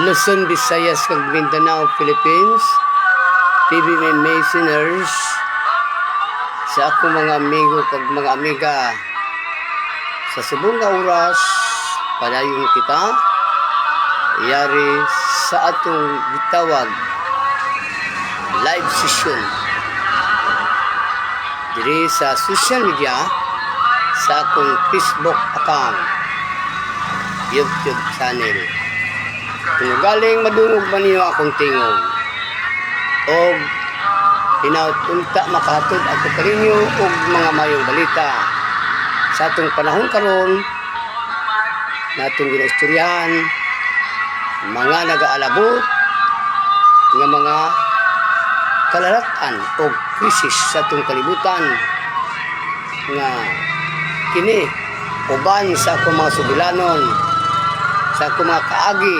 Luzon, Visayas, kag Mindanao, Philippines, PBB Masoners, sa ako mga amigo kag mga amiga, sa subong nga oras, padayon kita, yari sa atong gitawag live session diri sa social media, sa akong Facebook account, YouTube channel. Kung galing madungog man niyo akong tingog o hinautunta makahatod ako kaninyo og mga mayong balita sa atong panahon karon natong ginaistoryahan, mga nagaalabot nga mga kalalatan o krisis sa atong kalibutan nga kini uban sa akong mga sugilanon, sa akong mga kaagi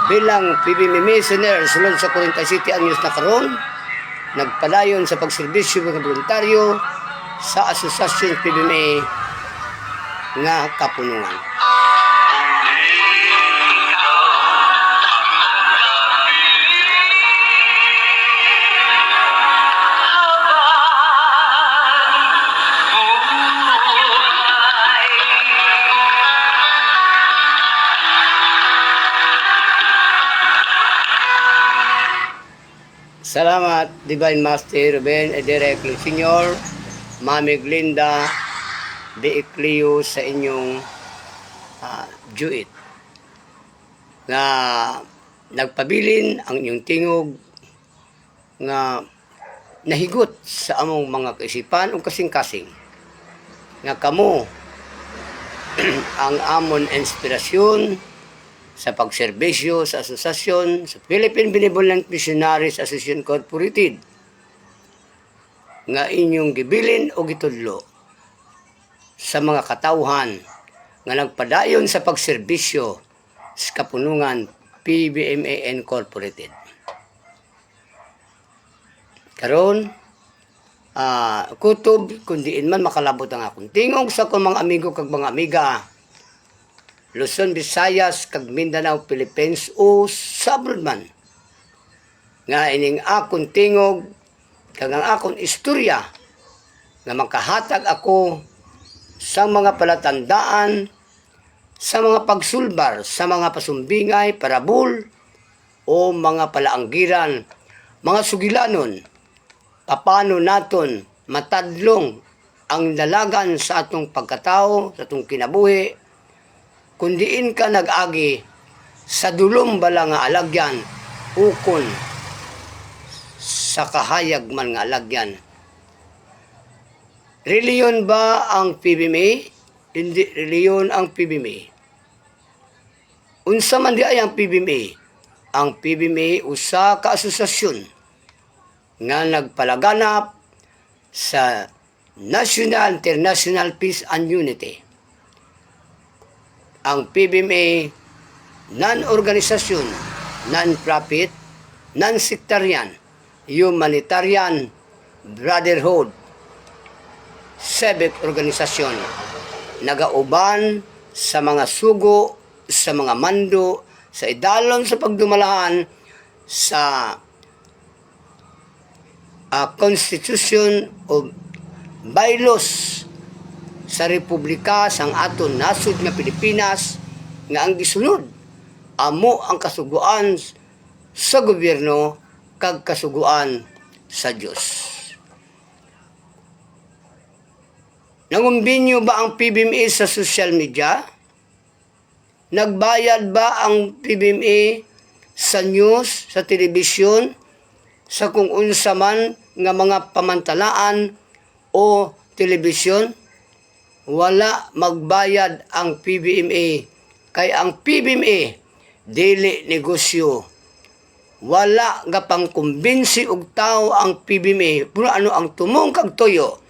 bilang PBB Masoners sulod sa 40 City anyos na karon, nagpadayon sa pagserbisyo ng voluntaryo sa Asosasyon PBB nga kapunungan. Salamat, Divine Master Ruben Ederek Senior, Mami Glinda de Eclio sa inyong juit nga nagpabilin ang inyong tingog nga nahigot sa among mga kaisipan o kasing-kasing nga kamo ang amon inspirasyon sa pagserbisyo sa asosasyon sa Philippine Benevolent Missionaries Association Incorporated nga inyong gibilin o gitudlo sa mga katawhan nga nagpadayon sa pagserbisyo sa kapunungan PBMA Incorporated. Karon kutob kundiin man makalabot ang akong tingog sa akong mga amigo kag mga amiga Luzon, Visayas, kag Mindanao, Philippines o sa abroad man. Nga ining akong tingog, kag ang akong istorya, nga makahatag ako sa mga palatandaan, sa mga pagsulbar, sa mga pasumbingay, parabol, o mga palaanggiran, mga sugilanon, paano naton matadlong ang dalagan sa atong pagkatao, sa atong kinabuhi, kundiin ka nag-agi sa dulom bala nga alagyan ukon sa kahayag man nga alagyan. Reliyon ba ang PBMA? Hindi reliyon ang PBMA. Unsa man di ay ang PBMA? Ang PBMA usa ka asosasyon nga nagpalaganap sa National International Peace and Unity. Ang PBMA, non-organisasyon, non-profit, non-sectarian, humanitarian, brotherhood, civic organisasyon, nagauban sa mga sugo, sa mga mando, sa idalon sa pagdumalahan, sa Constitution o bylaws sa Republika sang aton nasud nga Pilipinas nga ang gisunod amo ang kasuguan sa gobyerno kag kasuguan sa Dios. Nangumbinyo ba ang PBMA sa social media? Nagbayad ba ang PBMA sa news, sa telebisyon, sa kung unsa man nga mga pamantalaan o telebisyon? Wala magbayad ang PBMA kay ang PBMA dili negosyo. Wala nga pangkumbinsi og tao ang PBMA pero ano ang tumong kag toyo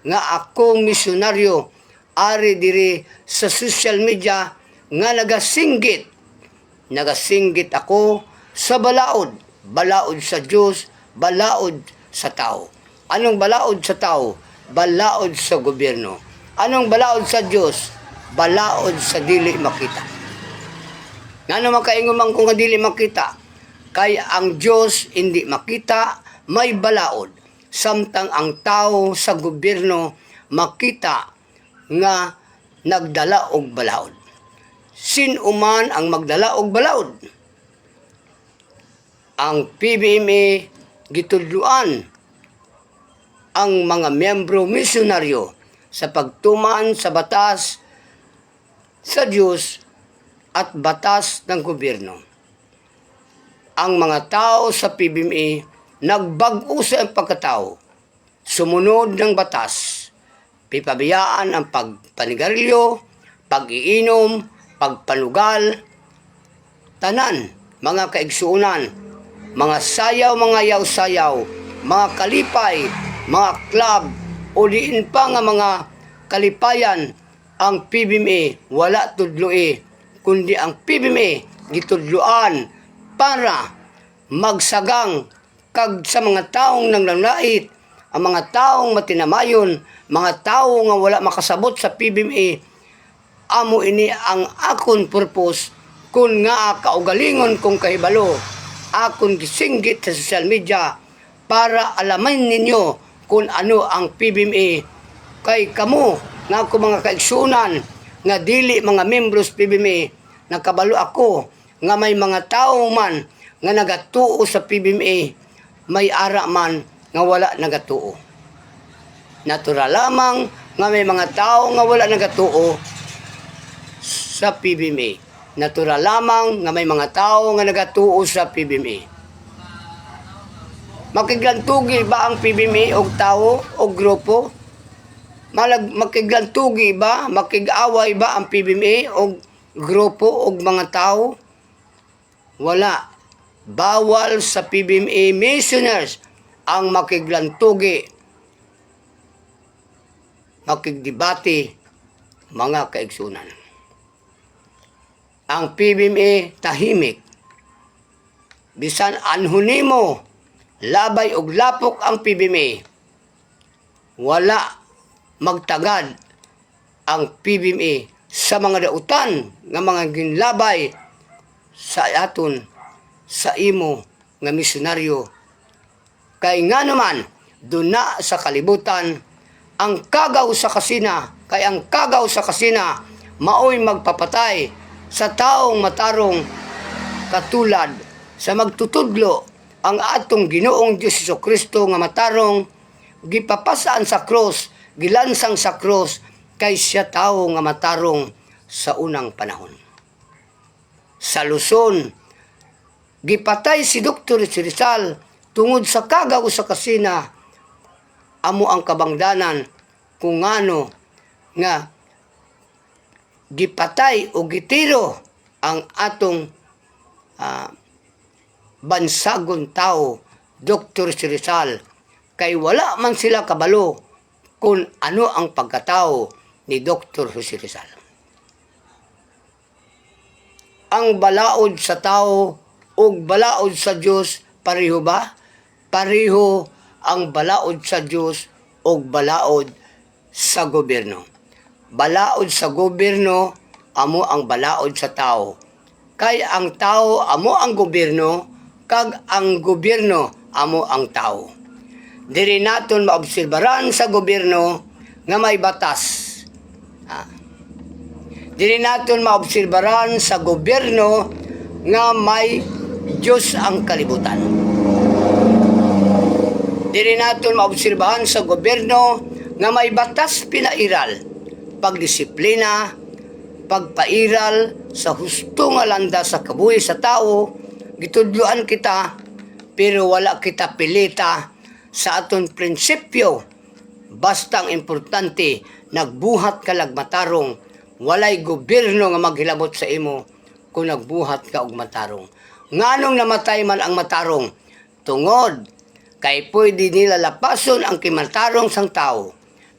nga akong misyonaryo ari diri sa social media nga nagasinggit ako sa balaod sa Dios, balaod sa tao. Anong balaod sa tao? Balaod sa gobyerno. Anong balaod sa Diyos? Balaod sa dili makita. Nga naman kaingon man kung nga dili makita, kay ang Dios hindi makita, may balaod. Samtang ang tao sa gobyerno makita nga nagdala og balaod. Sinuman ang magdala og balaod? Ang PBMA gitudluan ang mga miyembro misyonaryo sa pagtuman sa batas sa Diyos at batas ng gobyerno. Ang mga tao sa PBMA nagbag-o sa pagkatao, sumunod ng batas, pipabiyaan ang pagpanigarilyo, pag-iinom, pagpanugal, tanan, mga kaigsuunan, mga sayaw, mga yaw-sayaw, mga kalipay, mga club, o diin pa nga mga kalipayan, ang PBMA wala tudloi, kundi ang PBMA gitudluan para magsagang kag sa mga taong nanglangait, ang mga taong matinamayon, mga tao nga wala makasabot sa PBMA. Amo ini ang akon purpose kun nga kaugalingon kong kahibalo, akon gisinggit sa social media para alaman ninyo kung ano ang PBMA. Kay kamo nga ako mga kaigsunan nga dili mga membros PBMA, nakabalo ako nga may mga tao man nga nagatuo sa PBMA, may ara man nga wala nagatuo. Natural lamang nga may mga tao nga wala nagatuo sa PBMA. Natural lamang nga may mga tao nga nagatuo sa PBMA. Makiglantugi ba ang PBMA og tao o grupo? Makiglantugi ba, makig-away ba ang PBMA o grupo o mga tao? Wala. Bawal sa PBMA missioners ang makiglantugi, makigdebate, mga kaigsunan. Ang PBMA tahimik. Bisan anhuni mo, labay og lapok ang PBMA. Wala magtagad ang PBMA sa mga dautan nga mga ginlabay sa aton sa imo nga misyonaryo. Kay nga naman duna sa kalibutan ang kagaw sa kasina, kay ang kagaw sa kasina maoy magpapatay sa taong matarong katulad sa magtutudlo ang atong Ginoong Diyos Jesucristo nga matarong gipapasaan sa cross, gilansang sa cross, kay siya tao nga matarong sa unang panahon. Sa Luzon, gipatay si Dr. Rizal tungod sa kagaw sa kasina. Amo ang kabangdanan kung ano nga gipatay o gitiro ang atong bansagon tao, Dr. Rizal, kay wala man sila kabalo kung ano ang pagkatao ni Dr. Jose Rizal. Ang balaod sa tao o balaod sa Diyos, pareho ba? Pareho ang balaod sa Diyos o balaod sa gobyerno. Balaod sa gobyerno, amo ang balaod sa tao. Kay ang tao, amo ang gobyerno, kag ang gobyerno, amo ang tao. Diri naton maobserbaran sa gobyerno nga may batas. Diri naton maobserbaran sa gobyerno nga may Diyos ang kalibutan. Diri naton maobserbahan sa gobyerno nga may batas pinairal, pagdisiplina, pagpairal sa husto nga landa sa kabuhi sa tao. Gitudluan kita pero wala kita pilita sa aton prinsipyo. Basta ang importante, nagbuhat ka lagmatarong, walay gobyerno nga maghilabot sa imo kung nagbuhat ka og matarong. Nganong namatay man ang matarong? Tungod kay pwede nila lapason ang kimatarong sang tao.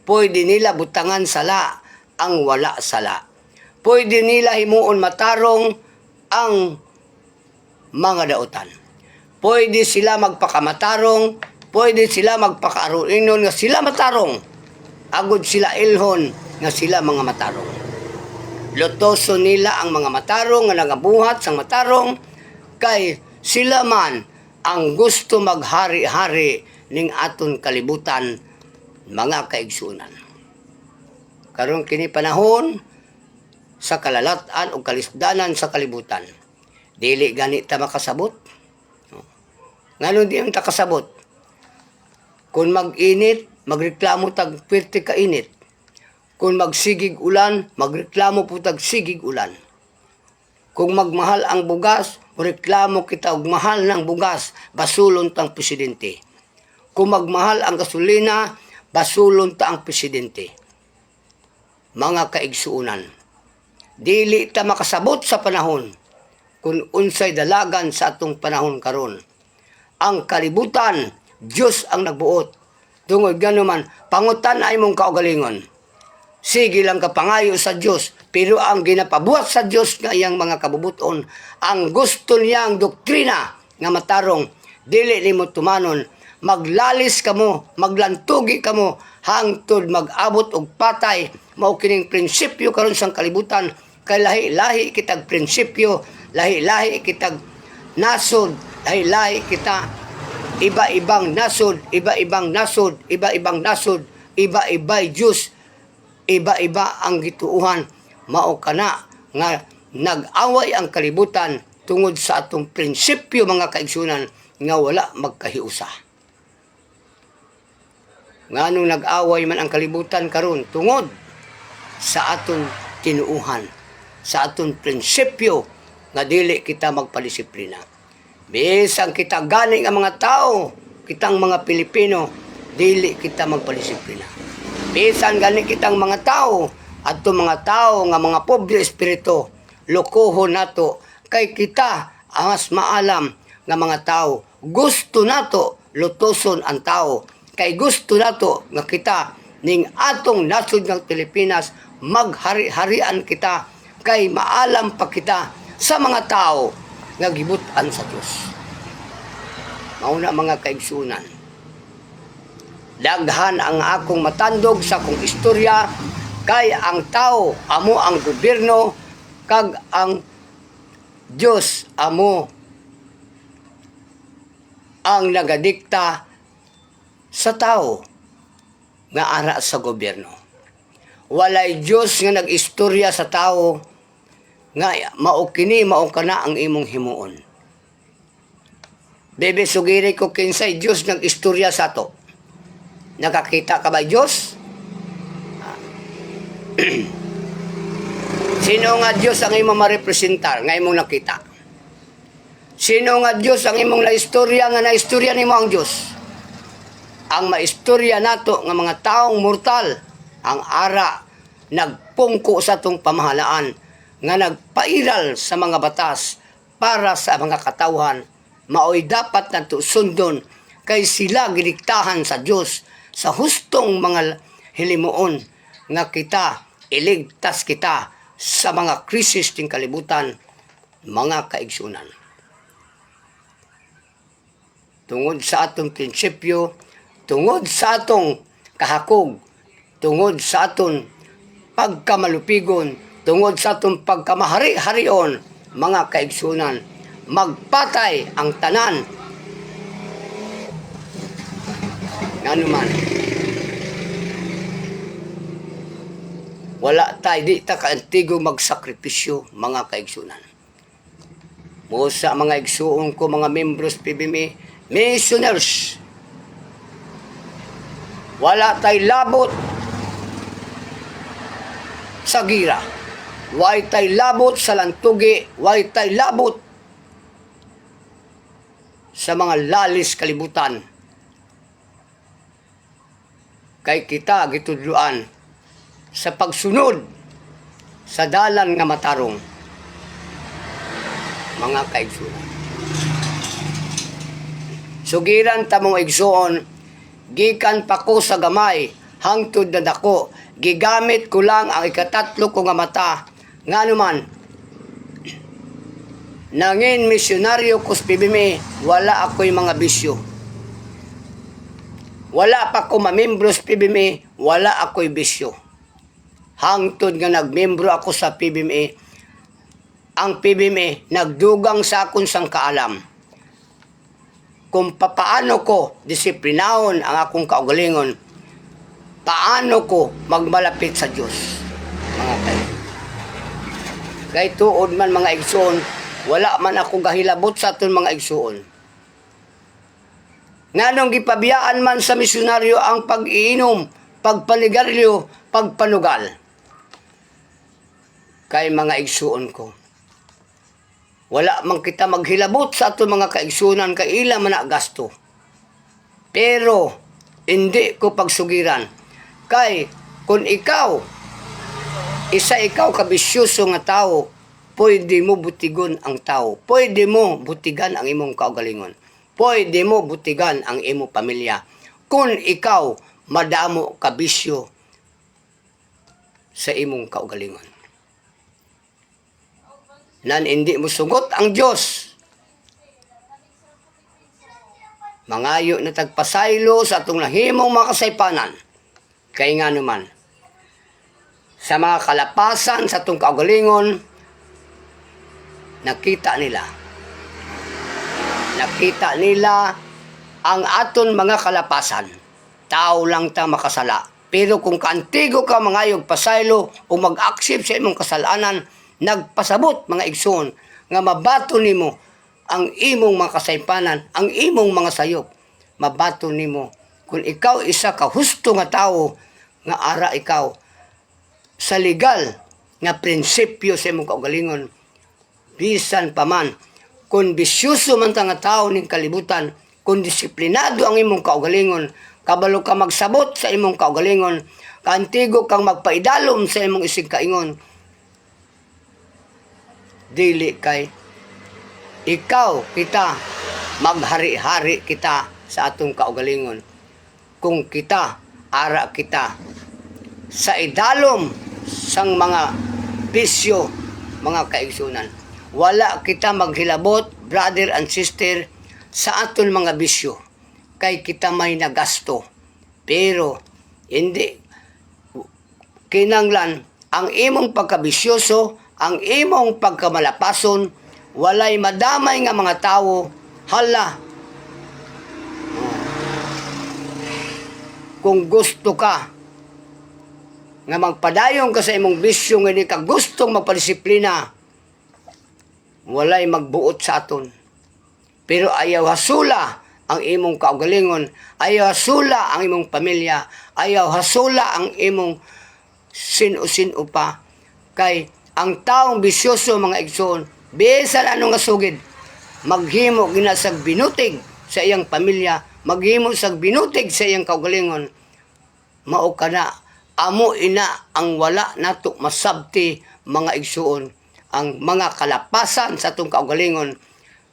Pwede nila butangan sala ang wala sala. Pwede nila himuon matarong ang mga dautan. Pwede sila magpakamatarong, pwede sila magpakaaruinon nga sila matarong. Agod sila ilhon nga sila mga matarong. Lutoso nila ang mga matarong nga nagabuhat sang matarong kay sila man ang gusto maghari-hari ning aton kalibutan, mga kaigsunan. Karon kini panahon sa kalalatan o kalisdanan sa kalibutan, dili gani ta makasabot. Ngano di ta kasabot? Kung mag-init, magreklamo tag pwerte ka init. Kung magsigig ulan, magreklamo po tag sigig ulan. Kung magmahal ang bugas, reklamo kita og mahal ng bugas, basulon tang presidente. Kung magmahal ang gasolina, basulon ta ang presidente. Mga kaigsuunan, dili ta makasabot sa panahon kung unsay dalagan sa atong panahon karon. Ang kalibutan, Diyos ang nagbuot. Tungod ganuman, pangutan ay mong kaugalingon. Sige lang kapangayo sa Diyos, pero ang ginapabuhat sa Diyos nga iyang mga kabubuton, ang gusto niyang doktrina nga matarong, dili nimo tumanon, maglalis kamo, maglantugi kamo, hangtod mag-abot og patay, mao kining prinsipyo karon sang kalibutan, kay lahi-lahi kitag prinsipyo, lahi-lahi kitag nasod, lahi-lahi kita, iba-ibang nasod, iba-ibang nasod, iba-ibang nasod, iba-ibay Diyos, iba-iba ang gituuhan. Mao kana nga nag-away ang kalibutan tungod sa atong prinsipyo, mga kaigsunan, nga wala magkahiusa. Nganong nag-away man ang kalibutan karon tungod sa aton tinuuhan, sa aton prinsipyo nga dili kita magpadisiplina. Bisan kita ganing ang mga tao, kitang mga Pilipino, dili kita magpadisiplina. Bisan gani kitang mga tao, adto mga tao nga mga pobre espiritu, lokohon nato, kay kita ang mas maalam nga mga tao. Gusto nato lutoson ang tao, kay gusto nato nga kita ning atong nasod ng Pilipinas maghari-harian kita, kay maalam pa kita sa mga tao nga gibutan sa Dios. Mauna mga kaigsunan, daghan ang akong matandog sa akong istorya, kay ang tao amo ang gobyerno, kag ang Dios amo ang nagadikta sa tao nga ara sa gobyerno. Walay Dios nga nag-istorya sa tao nga mao kini mao kana ang imong himuon. Bebe sugiri ko kinsay Dios nag-istorya sa to. Nakakita ka ba Diyos? Sino nga Diyos ang imong marepresentar nga imong nakita? Sino nga Diyos ang imong naistorya nga naistorya nimo ang Diyos? Ang maistorya nato nga mga taong mortal, ang ara nagpungko sa tong pamahalaan nga nagpairal sa mga batas para sa mga katawhan, maoy dapat nato sundon, kay sila giniktahan sa Diyos sa hustong mga hilimuon nga kita iligtas kita sa mga krisis ting kalibutan, mga kaigsunan. Tungod sa atong prinsipyo, tungod sa atong kahakog, tungod sa aton pagkamalupigon, tungod sa atong pagkamahari-harion, mga kaigsunan, magpatay ang tanan. Ngano man, wala tayo, di ta kaantigo magsakripisyo, mga kaigsunan. Mo sa mga igsuon ko, mga membros PBMI, missionaries, wala tayo labot sa gira, way tayo labot sa lantugi, way tayo labot sa mga lalis kalibutan. Kay kita gitudluan sa pagsunod sa dalan nga matarong, mga kaigsunan. Sugiran ta mong igsuon, gikan pa ko sa gamay, hangtod na dako, gigamit ko lang ang ikatatlo ko nga mata, nga naman, nangin misyonaryo ko sa PBMI, wala ako'y mga bisyo. Wala pa ko mamembros PBMI, wala ako'y bisyo. hangtod nga nagmembro ako sa PBMA. Ang PBMA nagdugang sa akon sang kaalam kung paano ko disiplinahon ang akong kaugalingon, paano ko magmalapit sa Diyos. Mga kayo. Kay tuod man mga igsoon, wala man ako gahilabot sa aton mga igsoon. Nganong gipabiyaan man sa misyonaryo ang pag-iinom, pagpanigarilyo, pagpanugal. Kay mga igsoon ko, wala man kita maghilabot sa ato mga kaigsunan kay ila man na gasto. Pero hindi ko pagsugiran kay kung ikaw ikaw kabisyoso nga tao, pwede mo butigon ang tao. Pwede mo butigan ang imong kaugalingon. Pwede mo butigan ang imong pamilya. Kung ikaw madamo kabisyo sa imong kaugalingon. Nan hindi mo sugot ang Diyos. Mangayo na tagpasaylo sa atong nahimong mga kasaypanan. Kaya nga naman, sa mga kalapasan sa atong kaugalingon, nakita nila ang aton mga kalapasan. Tao lang ta makasala. Pero kung kaantigo ka mangayog pasaylo o mag-accept sa imong kasalanan, nagpasabot mga igsoon nga mabato nimo ang imong mga kasaypanan, ang imong mga sayop. Mabato nimo kung ikaw isa ka husto nga tao nga ara ikaw sa legal nga prinsipyo sa imong kaugalingon. Bisan pa man kung bisyoso man ta nga tao ning kalibutan, kung disiplinado ang imong kaugalingon, kabalo ka magsabot sa imong kaugalingon, kaantigo kang magpaidalom sa imong isig kaingon, dili kay ikaw kita maghari-hari kita sa atong kaugalingon kung kita ara kita sa idalom sang mga bisyo mga kaigsunan. Wala kita maghilabot brother and sister sa aton mga bisyo kay kita may nagasto, pero hindi kinanglan ang imong pagkabisyoso, ang imong pagkamalapason, walay madamay nga mga tao, hala. Kung gusto ka nga magpadayon ka sa imong bisyo nga hindi ka gustong magpadisiplina, walay magbuot sa aton. Pero ayaw hasula ang imong kaugalingon, ayaw hasula ang imong pamilya, ayaw hasula ang imong sino-sino pa, kay ang taong bisyoso mga igsoon, bisan anong asugid, maghimo ginasag binutig sa iyang pamilya, maghimo sag binutig sa iyang kaugalingon, mao kana, amo ina ang wala nato masabti mga igsoon, ang mga kalapasan sa atong kaugalingon,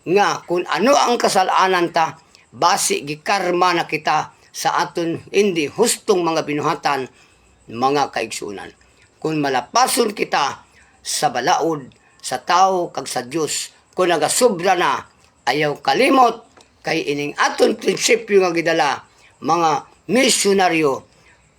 nga kung ano ang kasalanan ta, basi gikarma na kita sa aton hindi hustong mga binuhatan mga kaigsunan. Kung malapason kita sa balaod, sa tao kag sa Dios, kung nagasubra na, ayaw kalimot kay ining aton prinsipyo nga gidala mga misyonaryo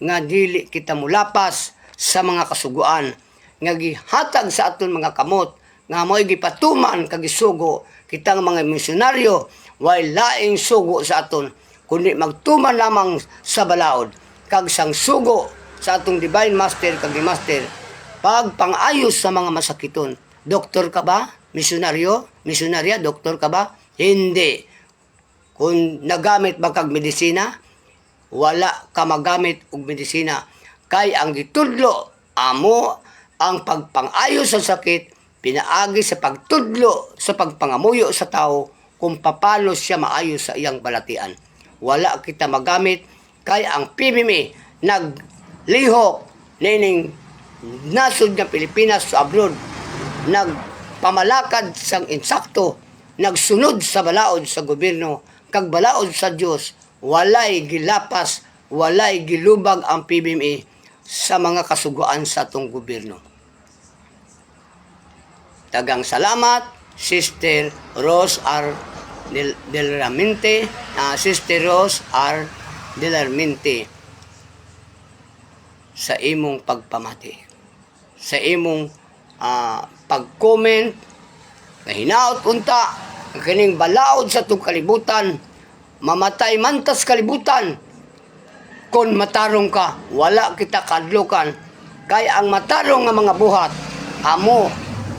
nga dili kita mulapas sa mga kasuguan nga gihatag sa aton mga kamot nga mo'y gipatuman kag isugo kitang mga misyonaryo while laing sugo sa aton kundi magtuman lamang sa balaod kag sang sugo sa atong divine master kag master pag pangayos sa mga masakiton. Doktor ka ba? Misyonaryo? Misyonarya? Doktor ka ba? Hindi. Kung nagamit ba kag medisina, wala ka magamit og medisina. Kay ang gitudlo, amo ang pagpangayos sa sakit, pinaagi sa pagtudlo, sa pagpangamuyo sa tao, kung paano siya maayos sa iyang balatian. Wala kita magamit, kay ang PBMA naglihok nining nasod ng Pilipinas sa abroad, nagpamalakad sang insakto, nagsunod sa balaod sa gobyerno, kag balaod sa Dios, walay gilapas, walay gilubag ang PBMA sa mga kasuguan sa atong gobyerno. Tagang salamat, Sister Rose R. Del Ramente, Sister Rose R. Del Ramente, sa imong pagpamati. sa imong pag-comment na hinaot unta kining balaod sa itong kalibutan, mamatay mantas kalibutan. Kung matarong ka, wala kita kadlukan. Kaya ang matarong nga mga buhat, amo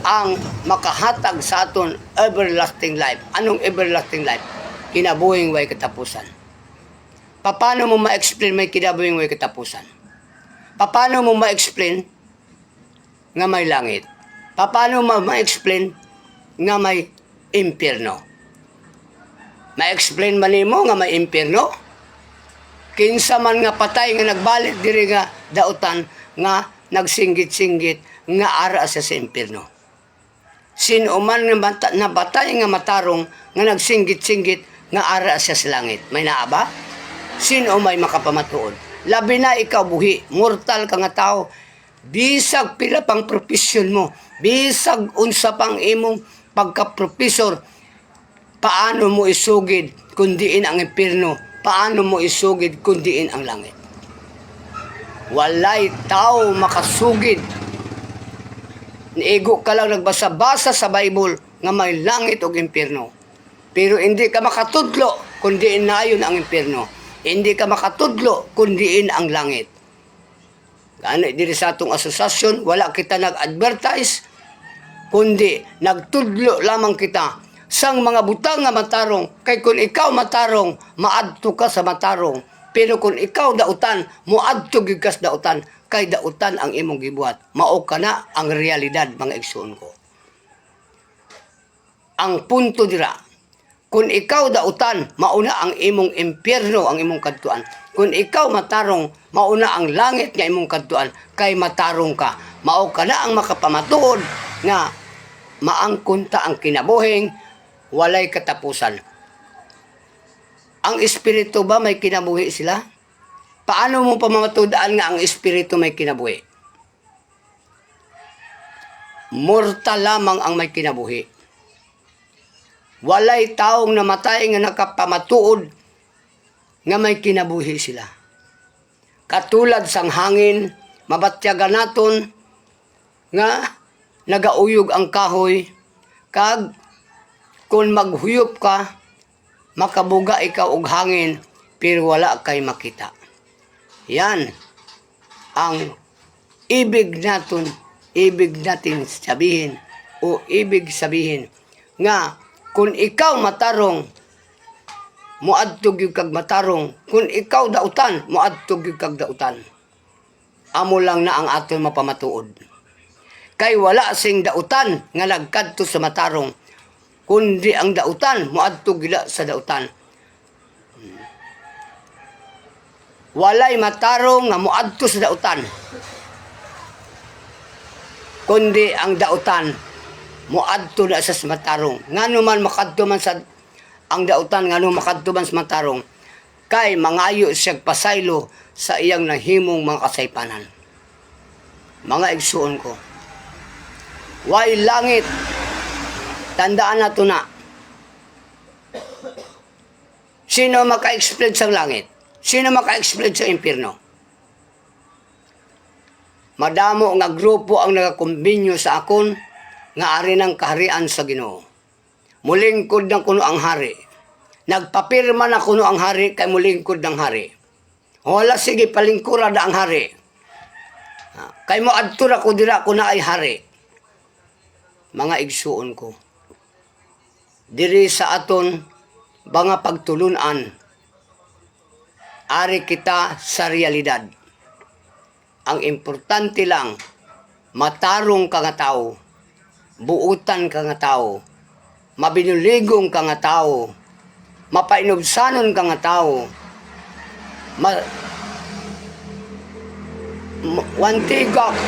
ang makahatag sa aton everlasting life. Anong everlasting life? Kinabuhing way katapusan. Paano mo ma-explain may kinabuhing way katapusan? Paano mo ma-explain nga may langit? Paano mo ma-explain nga may impyerno? Ma-explain man nimo nga may impyerno? Kinsa man nga patay nga nagbalik diri nga dautan nga nagsinggit-singgit nga ara sa impyerno. Sino man nga nabatay nga matarong nga nagsinggit-singgit nga ara sa langit. May naa ba? Sino may makapamatuod? Labi na ikaw buhi, mortal ka nga tao. Bisag pila pang profesyon mo, bisag unsa pang imong pagka-professor, paano mo isugid kundiin ang impyerno? Paano mo isugid kundiin ang langit? Walay tao makasugid. Niigo ka lang nagbasa-basa sa Bible nga may langit o impyerno. Pero hindi ka makatudlo kundiin na ayon ang impyerno. Hindi ka makatudlo kundiin ang langit. Gano diri sa atong asosasyon, wala kita nag-advertise, kundi nagtudlo lamang kita sang mga butang nga matarong. Kay kung ikaw matarong, maadto ka sa matarong. Pero kung ikaw dautan, muadto gyud ka sa dautan, kay dautan ang imong gibuhat. Mao kana ang realidad, mga igsoon ko. Ang punto dira, kung ikaw dautan, mauna ang imong impyerno, ang imong kadtuan. Kung ikaw matarong, mauna ang langit nga imong kadtuan, kay matarong ka. Mao kana ang makapamatuod nga maangkunta ang kinabuhing walay katapusan. Ang espiritu ba may kinabuhi sila? Paano mo pamamatudaan nga ang espiritu may kinabuhi? Mortal lamang ang may kinabuhi. Walay taong namatay nga nakapamatuod nga may kinabuhi sila. Katulad sang hangin, mabatyagan naton nga nagauyog ang kahoy, kag kung maghuyop ka, makabuga ikaw og hangin, pero wala kay makita. Yan ang ibig natin sabihin, o ibig sabihin, nga kung ikaw matarong, muadtog yung kag matarong. Kung ikaw dautan, muadtog yung kag dautan. Amo lang na ang aton mapamatuod. Kay wala sing dautan nga nagkadto sa matarong, kundi ang dautan, muadto gila sa dautan. Walay matarong nga muadto sa dautan, kundi ang dautan, muadto na sa matarong. Ngano man makadto man sa ang dautan, ngano makadto man sa matarong, kay mangayo siya pasaylo sa iyang nahimong mga kasaypanan. Mga igsuon ko, way langit, tandaan na ito na. Sino maka-explain sa langit? Sino maka-explain sa impyerno? Madamo nga grupo ang nagakumbinyo sa akon nga ari ng kaharian sa Ginoo. Mulingkod ng kuno ang hari. Nagpapirma na kuno ang hari kay mulingkod ng hari. Wala sige palingkura da ang hari. Kay mo adtura ko dira ko na ay hari. Mga igsuon ko, diri sa aton mga pagtulunan, ari kita sa realidad. Ang importante lang, matarong ka nga tao, buutan ka nga tao, mabinuligong ka nga tao, mapainubsanon ka nga tao,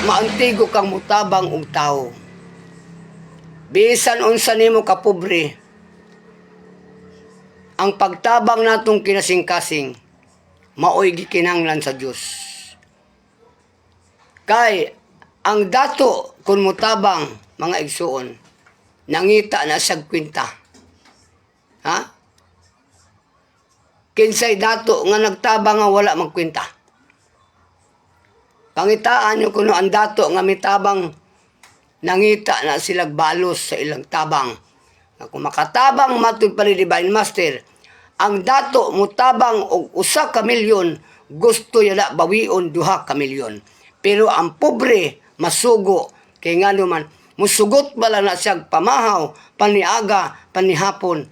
maantigo kang mutabang og tao. Bisan unsa nimo ka pobre, ang pagtabang natong kinasing-kasing, maoy gikinahanglan sa Dios. Kay ang dato kun mutabang, mga igsuon, nangita na sa kwinta. Ha? Kinsay dato nga nagtabang nga wala magkwinta. Pangitaan nyo kuno ang dato nga mitabang nangita na sila balos sa ilang tabang. Kung makatabang matud pa ni Divine Master, ang dato mutabang og 1 ka milyon, gusto yala bawion 2 ka milyon. Pero ang pobre masugo kay nga naman musugot bala na siya pamahaw, paniaga, panihapon.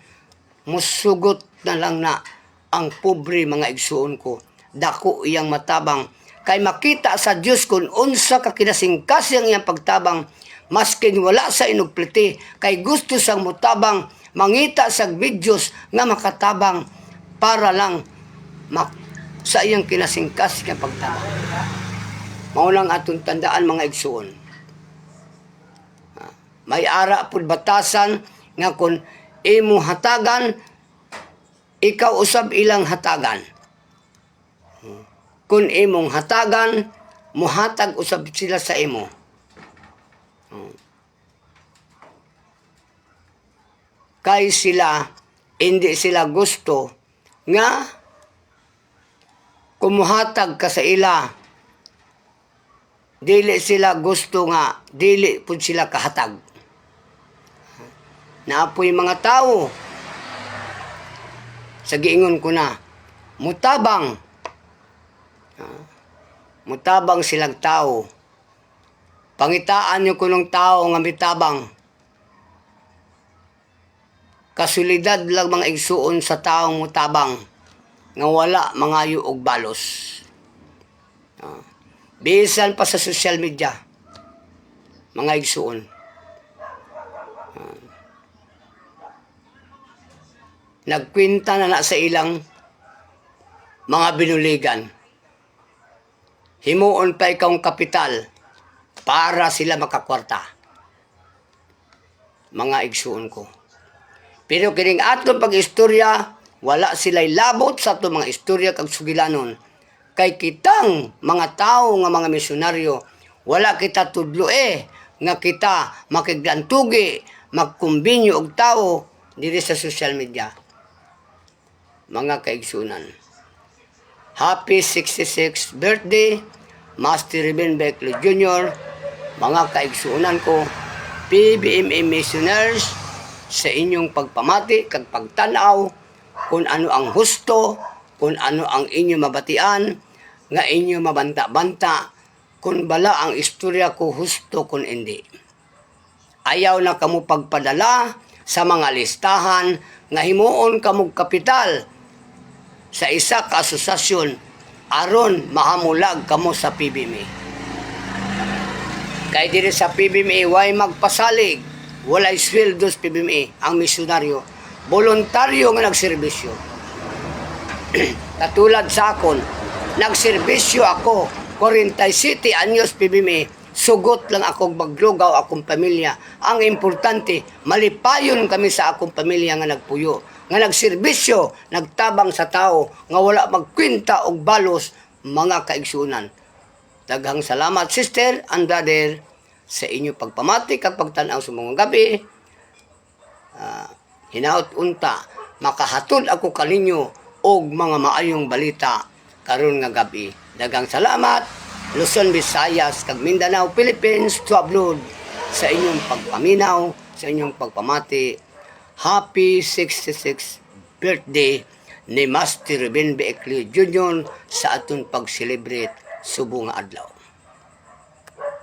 Musugot na lang na ang pobre mga igsuon ko. Dako iyang matabang kay makita sa Dios kung unsa ka kinasingkas ang iyang pagtabang, maskin wala sa inugpliti, kay gusto sang mutabang, mangita sa videos nga makatabang para lang sa iyang kinasingkas nga pagtabang. Maunang atong tandaan mga igsuon. May ara pud batasan nga kung imo hatagan, ikaw usab ilang hatagan. Kung imong hatagan, muhatag usab sila sa imo. Kay sila, hindi sila gusto nga kumuhatag ka sa ila. Dili sila gusto nga, dili pud sila kahatag. Naapoy mga tao, sa giingon ko na, mutabang silang tao. Pangitaan nyo kunong tao nga mitabang. Kasulidad lang mga igsuon sa taong mutabang nga wala mangayo og balos. Bisan pa sa social media, mga igsuon. Nagkwinta na sa ilang mga binuligan. Himuon pa ikawng kapital para sila makakwarta. Mga igsuon ko. Pero kining atong pag-istorya, wala sila'y labot sa atong mga istorya kag sugilanon. Kay kitang mga tao nga mga misyonaryo, wala kita tudlo nga kita makiglantugi, magkumbinyo og tao diri sa social media. Mga kaigsunan. Happy 66th birthday, Master Ruben Beckley Jr., mga kaigsunan ko, PBMA Missioners, sa inyong pagpamati kag pagtanaw kung ano ang husto, kung ano ang inyo mabatian, nga inyo mabanta-banta, kung bala ang istorya ko husto kung hindi. Ayaw na kamo pagpadala sa mga listahan nga himuon kamog kapital sa isa ka asosasyon aron mahamulag kamo sa PBMA. Kay diri sa PBMA way magpasalig, walay sweldo sa PBMA ang misyonaryo, voluntaryo nga nagserbisyo. Katulad sa akon, nagserbisyo ako 47 anyos PBMA, sugot lang akong maglugaw akong pamilya. Ang importante, malipayon kami sa akong pamilya nga nagpuyo, nga nagserbisyo, nagtabang sa tao, nga wala magkwinta og balos, mga kaigsunan. Daghang salamat sister and brother sa inyo pagpamati kag pagtan-aw sa mga gabi. Hinaot unta, makahatod ako kaninyo og mga maayong balita karon nga gabi. Daghang salamat, Luzon, Visayas, kag Mindanao, Philippines, to upload sa inyong pagpaminaw, sa inyong pagpamati. Happy 66th birthday ni Master Ruben Beckley Jr. sa atong pag-celebrate subong nga adlaw.